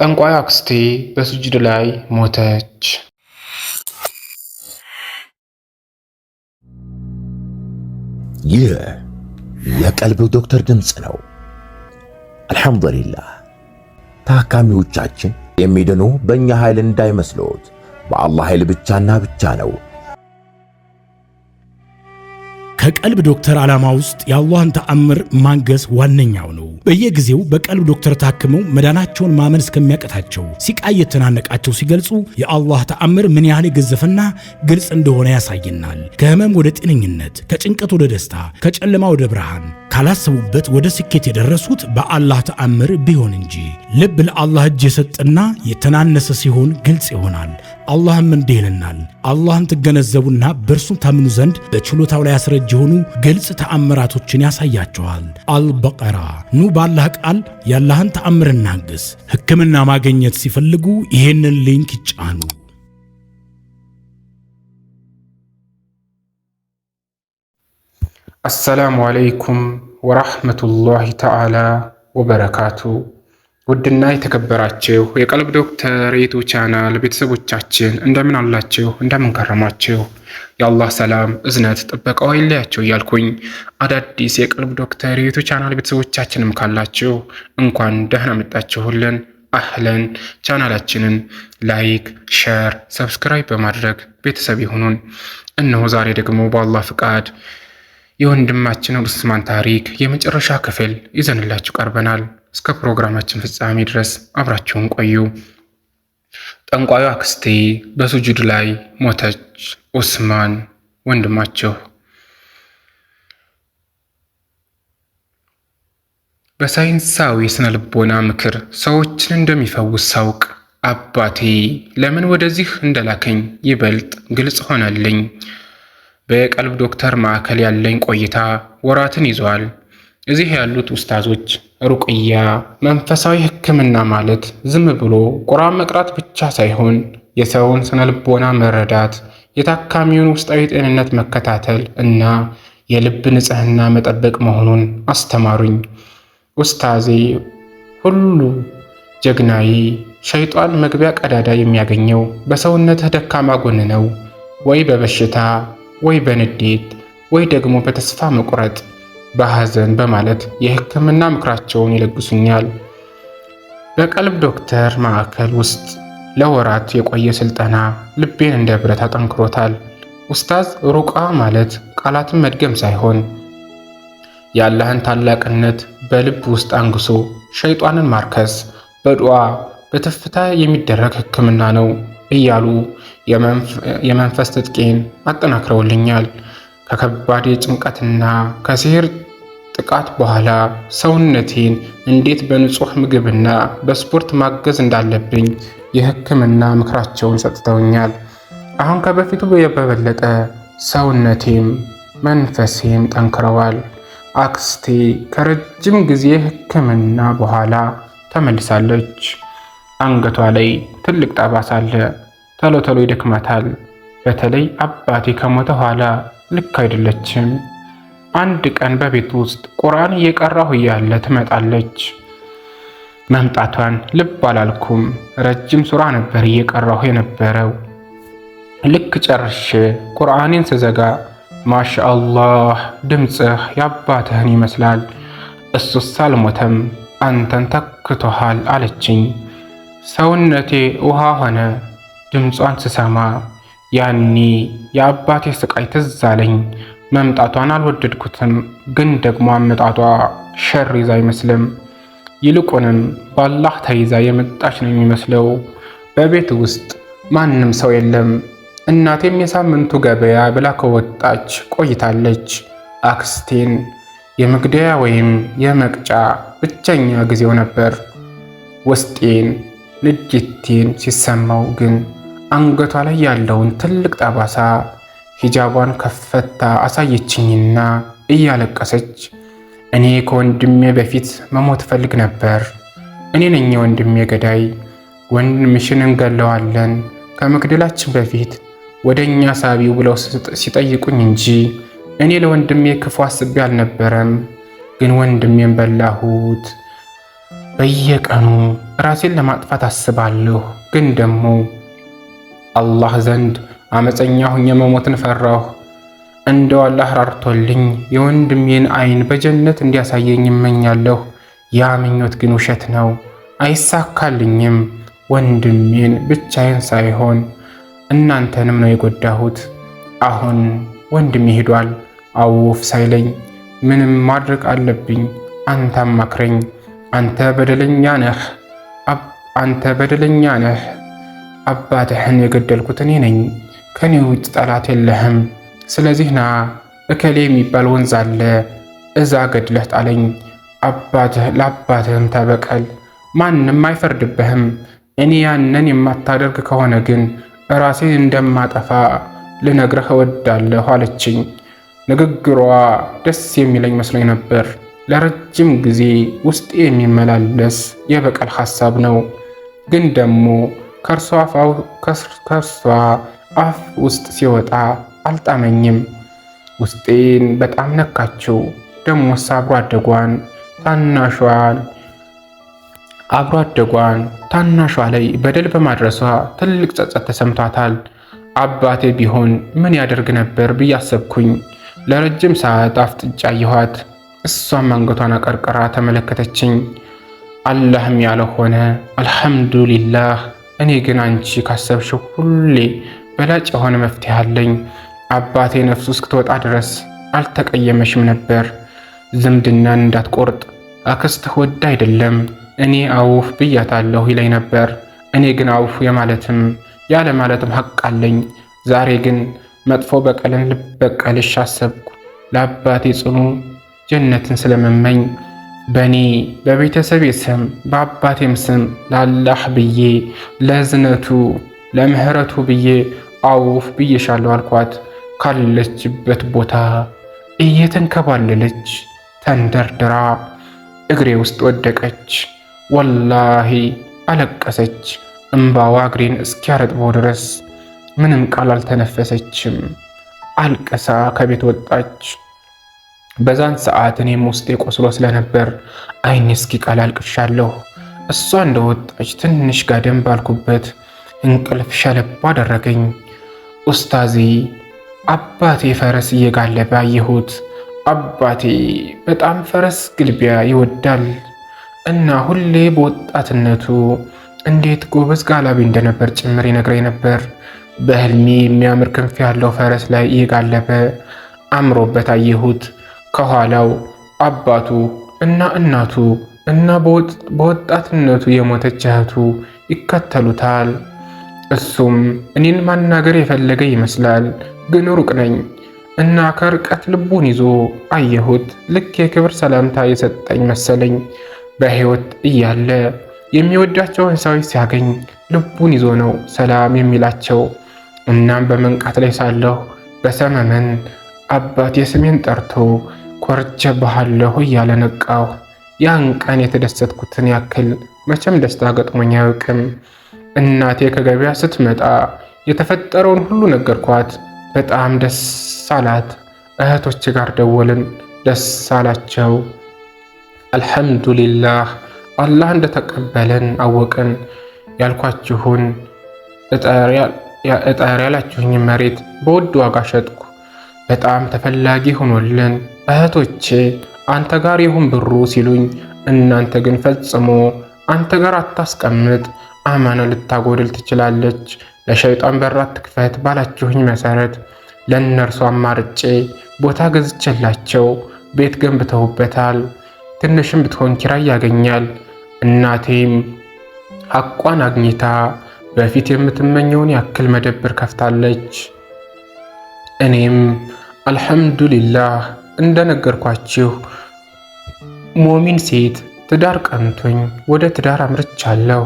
ጠንቋይ አክስቴ በሱጁድ ላይ ሞተች። ይህ የቀልብ ዶክተር ድምፅ ነው። አልሐምዱሊላህ። ታካሚዎቻችን የሚድኑ በእኛ ኃይል እንዳይመስሎት፣ በአላህ ኃይል ብቻና ብቻ ነው። ከቀልብ ዶክተር ዓላማ ውስጥ የአላህን ተአምር ማንገስ ዋነኛው ነው። በየጊዜው በቀልብ ዶክተር ታክመው መዳናቸውን ማመን እስከሚያቀታቸው ሲቃይ የተናነቃቸው ሲገልጹ የአላህ ተአምር ምን ያህል የገዘፈና ግልጽ እንደሆነ ያሳየናል። ከህመም ወደ ጤነኝነት፣ ከጭንቀት ወደ ደስታ፣ ከጨለማ ወደ ብርሃን፣ ካላሰቡበት ወደ ስኬት የደረሱት በአላህ ተአምር ቢሆን እንጂ። ልብ ለአላህ እጅ የሰጠና የተናነሰ ሲሆን ግልጽ ይሆናል። አላህም እንዲህ ይለናል፣ አላህን ትገነዘቡና በእርሱም ታምኑ ዘንድ በችሎታው ላይ ያስረጅ የሆኑ ግልጽ ተአምራቶችን ያሳያቸዋል። አልበቀራ። ኑ በአላህ ቃል የአላህን ተአምር እናግስ። ሕክምና ማግኘት ሲፈልጉ ይሄንን ሊንክ ይጫኑ። አሰላሙ አለይኩም ወራህመቱላሂ ተዓላ ወበረካቱ። ውድና የተከበራችሁ የቀልብ ዶክተር የዩቲዩብ ቻናል ቤተሰቦቻችን እንደምን አላችሁ? እንደምን ከረማችሁ? የአላህ ሰላም እዝነት ጥበቃው አይለያችሁ እያልኩኝ አዳዲስ የቀልብ ዶክተር የዩቲዩብ ቻናል ቤተሰቦቻችንም ካላችሁ እንኳን ደህና መጣችሁልን። አህለን። ቻናላችንን ላይክ፣ ሼር፣ ሰብስክራይብ በማድረግ ቤተሰብ ይሁኑን። እነሆ ዛሬ ደግሞ በአላህ ፍቃድ የወንድማችን ዑስማን ታሪክ የመጨረሻ ክፍል ይዘንላችሁ ቀርበናል። እስከ ፕሮግራማችን ፍጻሜ ድረስ አብራችሁን ቆዩ። ጠንቋዩ አክስቴ በሱጁድ ላይ ሞተች። ዑስማን ወንድማቸው በሳይንሳዊ ስነ ልቦና ምክር ሰዎችን እንደሚፈውስ ሳውቅ አባቴ ለምን ወደዚህ እንደላከኝ ይበልጥ ግልጽ ሆነልኝ። በቀልብ ዶክተር ማዕከል ያለኝ ቆይታ ወራትን ይዟል። እዚህ ያሉት ኡስታዞች ሩቅያ መንፈሳዊ ሕክምና ማለት ዝም ብሎ ቁርአን መቅራት ብቻ ሳይሆን የሰውን ስነ ልቦና መረዳት፣ የታካሚውን ውስጣዊ ጤንነት መከታተል እና የልብ ንጽህና መጠበቅ መሆኑን አስተማሩኝ። ኡስታዜ ሁሉ ጀግናዬ፣ ሸይጣን መግቢያ ቀዳዳ የሚያገኘው በሰውነትህ ደካማ ጎን ነው፣ ወይ በበሽታ ወይ በንዴት ወይ ደግሞ በተስፋ መቁረጥ፣ በሐዘን በማለት የሕክምና ምክራቸውን ይለግሱኛል። በቀልብ ዶክተር ማዕከል ውስጥ ለወራት የቆየ ስልጠና ልቤን እንደ ብረት አጠንክሮታል። ኡስታዝ ሩቃ ማለት ቃላትን መድገም ሳይሆን የአላህን ታላቅነት በልብ ውስጥ አንግሶ ሸይጣንን ማርከስ በዱዓ በተፍታ የሚደረግ ሕክምና ነው እያሉ የመንፈስ ትጥቄን አጠናክረውልኛል። ከከባድ የጭንቀትና ከሲህር ጥቃት በኋላ ሰውነቴን እንዴት በንጹህ ምግብና በስፖርት ማገዝ እንዳለብኝ የሕክምና ምክራቸውን ሰጥተውኛል። አሁን ከበፊቱ በበለጠ ሰውነቴም መንፈሴም ጠንክረዋል። አክስቴ ከረጅም ጊዜ ሕክምና በኋላ ተመልሳለች። አንገቷ ላይ ትልቅ ጠባሳ አለ። ቶሎ ቶሎ ይደክማታል። በተለይ አባቴ ከሞተ ኋላ ልክ አይደለችም። አንድ ቀን በቤት ውስጥ ቁርአን እየቀራሁ እያለ ትመጣለች። መምጣቷን ልብ አላልኩም። ረጅም ሱራ ነበር እየቀራሁ የነበረው። ልክ ጨርሼ ቁርአኔን ስዘጋ ማሻአላህ ድምፅህ የአባትህን ይመስላል፣ እሱስ አልሞተም፣ አንተን ተክቶሃል አለችኝ። ሰውነቴ ውሃ ሆነ። ድምጿን ስሰማ ያኔ የአባቴ ስቃይ ትዝ አለኝ። መምጣቷን አልወደድኩትም፣ ግን ደግሞ አመጣጧ ሸር ይዛ አይመስልም። ይልቁንም በአላህ ተይዛ የመጣች ነው የሚመስለው። በቤት ውስጥ ማንም ሰው የለም። እናቴም የሳምንቱ ገበያ ብላ ከወጣች ቆይታለች። አክስቴን የመግደያ ወይም የመቅጫ ብቸኛ ጊዜው ነበር። ውስጤን ንጅቴን ሲሰማው ግን አንገቷ ላይ ያለውን ትልቅ ጠባሳ ሂጃቧን ከፈታ አሳየችኝና እያለቀሰች እኔ ከወንድሜ በፊት መሞት ፈልግ ነበር። እኔ ነኝ የወንድሜ ገዳይ። ወንድምሽን እንገለዋለን ከመግደላችን በፊት ወደኛ ሳቢው ብለው ሲጠይቁኝ እንጂ እኔ ለወንድሜ ክፉ አስቤ አልነበረም። ግን ወንድሜን በላሁት። በየቀኑ ራሴን ለማጥፋት አስባለሁ፣ ግን ደግሞ አላህ ዘንድ አመፀኛ ሁኜ መሞትን ፈራሁ። እንደው አላህ ራርቶልኝ የወንድሜን አይን በጀነት እንዲያሳየኝ እመኛለሁ። ያ ምኞት ግን ውሸት ነው፣ አይሳካልኝም። ወንድሜን ብቻዬን ሳይሆን እናንተንም ነው የጎዳሁት። አሁን ወንድሜ ሄዷል፣ አውፍ ሳይለኝ ምንም ማድረግ አለብኝ? አንተ አማክረኝ። አንተ በደለኛ ነህ። አባትህን የገደልኩት እኔ ነኝ። ከኔ ውጭ ጠላት የለህም። ስለዚህ ና፣ እከሌ የሚባል ወንዝ አለ፣ እዛ ገድለህ ጣለኝ። ለአባትህም ተበቀል። ማንም አይፈርድብህም። እኔ ያንን የማታደርግ ከሆነ ግን ራሴን እንደማጠፋ ልነግርህ እወዳለሁ አለችኝ። ንግግሯ ደስ የሚለኝ መስሎኝ ነበር። ለረጅም ጊዜ ውስጤ የሚመላለስ የበቀል ሐሳብ ነው። ግን ደግሞ ከእርሷ አፍ ውስጥ ሲወጣ አልጣመኝም። ውስጤን በጣም ነካችው። ደሞስ አብሮ አደጓን ታናሿ ላይ በደል በማድረሷ ትልቅ ጸጸት ተሰምቷታል። አባቴ ቢሆን ምን ያደርግ ነበር ብዬ አሰብኩኝ። ለረጅም ሰዓት አፍጥጫ አየኋት። እሷም አንገቷን አቀርቅራ ተመለከተችኝ። አላህም ያለ ሆነ። አልሐምዱሊላህ። እኔ ግን አንቺ ካሰብሽው ሁሌ በላጭ የሆነ መፍትሄ አለኝ። አባቴ ነፍሱ እስክትወጣ ድረስ አልተቀየመሽም ነበር። ዝምድናን እንዳትቆርጥ አክስትህ ወድ አይደለም እኔ አውፍ ብያታለሁ ይለኝ ነበር። እኔ ግን አውፍ የማለትም ያለ ማለትም ሐቅ አለኝ። ዛሬ ግን መጥፎ በቀልን ልበቀልሽ አሰብኩ። ለአባቴ ጽኑ ጀነትን ስለመመኝ በእኔ በቤተሰቤ ስም በአባቴም ስም ለአላህ ብዬ ለእዝነቱ ለምህረቱ ብዬ አውፍ ብዬሻለሁ አልኳት። ካለችበት ቦታ እየተንከባለለች ተንደርድራ እግሬ ውስጥ ወደቀች። ወላሂ አለቀሰች። እምባዋ እግሬን እስኪያረጥበው ድረስ ምንም ቃል አልተነፈሰችም። አልቅሳ ከቤት ወጣች። በዛን ሰዓት እኔም ውስጤ ቆስሎ ስለነበር አይኔ እስኪቀላ አልቅሻለሁ። እሷ እንደወጣች ትንሽ ጋደም ባልኩበት እንቅልፍ ሸለብ አደረገኝ። ኡስታዚ አባቴ ፈረስ እየጋለበ አየሁት። አባቴ በጣም ፈረስ ግልቢያ ይወዳል እና ሁሌ በወጣትነቱ እንዴት ጎበዝ ጋላቢ እንደነበር ጭምር ይነግረኝ ነበር። በህልሜ የሚያምር ክንፍ ያለው ፈረስ ላይ እየጋለበ አምሮበት አየሁት። ከኋላው አባቱ እና እናቱ እና በወጣትነቱ የሞተች እህቱ ይከተሉታል። እሱም እኔን ማናገር የፈለገ ይመስላል፣ ግን ሩቅ ነኝ እና ከርቀት ልቡን ይዞ አየሁት። ልክ የክብር ሰላምታ የሰጠኝ መሰለኝ። በሕይወት እያለ የሚወዳቸውን ሰዎች ሲያገኝ ልቡን ይዞ ነው ሰላም የሚላቸው። እናም በመንቃት ላይ ሳለሁ በሰመመን አባቴ ስሜን ጠርቶ ኮርቼብሃለሁ እያለ ነቃሁ። ያን ቀን የተደሰትኩትን ያክል መቼም ደስታ ገጥሞኝ አያውቅም። እናቴ ከገበያ ስትመጣ የተፈጠረውን ሁሉ ነገርኳት። በጣም ደስ አላት። እህቶች ጋር ደወልን፣ ደስ አላቸው። አልሐምዱሊላህ አላህ እንደተቀበለን አወቅን። ያልኳችሁን እጠር ያላችሁኝ መሬት በውድ ዋጋ ሸጥኩ። በጣም ተፈላጊ ሆኖልን እህቶቼ አንተ ጋር ይሁን ብሩ ሲሉኝ፣ እናንተ ግን ፈጽሞ አንተ ጋር አታስቀምጥ፣ አማና ልታጎድል ትችላለች፣ ለሸይጣን በር አትክፈት ባላችሁኝ መሰረት ለእነርሱ አማርጬ ቦታ ገዝቼላቸው ቤት ገንብተውበታል። ትንሽም ብትሆን ኪራይ ያገኛል። እናቴም ሐቋን አግኝታ በፊት የምትመኘውን ያክል መደብር ከፍታለች። እኔም አልሐምዱሊላህ እንደነገርኳችሁ ሞሚን ሴት ትዳር ቀንቶኝ ወደ ትዳር አምርቻለሁ።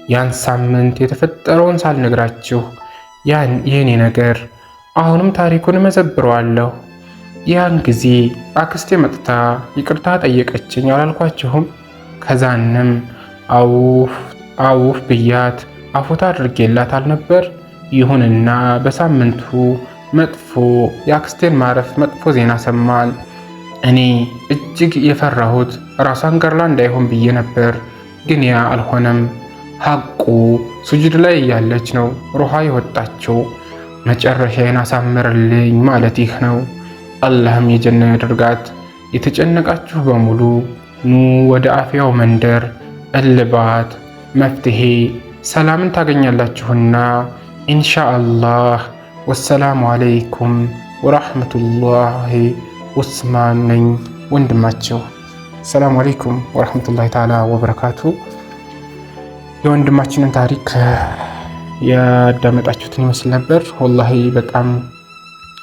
ያን ሳምንት የተፈጠረውን ሳልነግራችሁ የኔ ነገር አሁንም ታሪኩን መዘብረዋለሁ። ያን ጊዜ አክስቴ መጥታ ይቅርታ ጠየቀችኝ አላልኳችሁም? ከዛንም አውፍ ብያት አፉታ አድርጌላት አልነበር? ይሁንና በሳምንቱ መጥፎ የአክስቴን ማረፍ መጥፎ ዜና ሰማን። እኔ እጅግ የፈራሁት ራሷን ገርላ እንዳይሆን ብዬ ነበር። ግን ያ አልሆነም። ሐቁ ሱጁድ ላይ እያለች ነው ሩሃ የወጣችው። መጨረሻዬን አሳምርልኝ ማለት ይህ ነው። አላህም የጀና ያድርጋት። የተጨነቃችሁ በሙሉ ኑ ወደ አፍያው መንደር እልባት፣ መፍትሄ፣ ሰላምን ታገኛላችሁና ኢንሻአላህ። ወሰላሙ አለይኩም ወራህመቱላሂ። ኡስማን ነኝ ወንድማቸው። ሰላሙ አለይኩም ወራህመቱላሂ ተዓላ ወበረካቱ። የወንድማችንን ታሪክ ያዳመጣችሁትን ይመስል ነበር። ወላሂ በጣም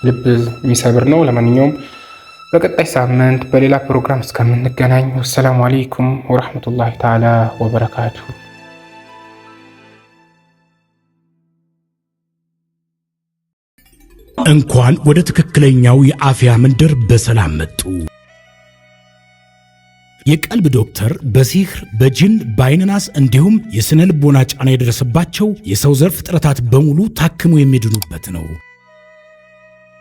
ልብ የሚሰብር ነው። ለማንኛውም በቀጣይ ሳምንት በሌላ ፕሮግራም እስከምንገናኝ ወሰላሙ አለይኩም ወራህመቱላሂ ተዓላ ወበረካቱ። እንኳን ወደ ትክክለኛው የአፍያ መንደር በሰላም መጡ። የቀልብ ዶክተር በሲህር በጅን በአይንናስ እንዲሁም የስነ ልቦና ጫና የደረሰባቸው የሰው ዘር ፍጥረታት በሙሉ ታክሞ የሚድኑበት ነው።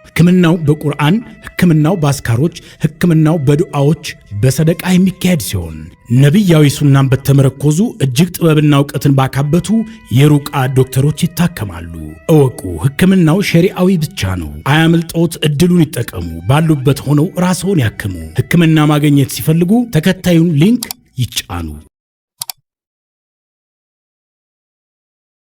ሕክምናው በቁርአን፣ ሕክምናው በአስካሮች፣ ሕክምናው በዱዓዎች በሰደቃ የሚካሄድ ሲሆን ነቢያዊ ሱናን በተመረኮዙ እጅግ ጥበብና እውቀትን ባካበቱ የሩቃ ዶክተሮች ይታከማሉ። እወቁ፣ ሕክምናው ሸሪዓዊ ብቻ ነው። አያምልጦት፣ እድሉን ይጠቀሙ። ባሉበት ሆነው ራስዎን ያክሙ። ሕክምና ማግኘት ሲፈልጉ ተከታዩን ሊንክ ይጫኑ።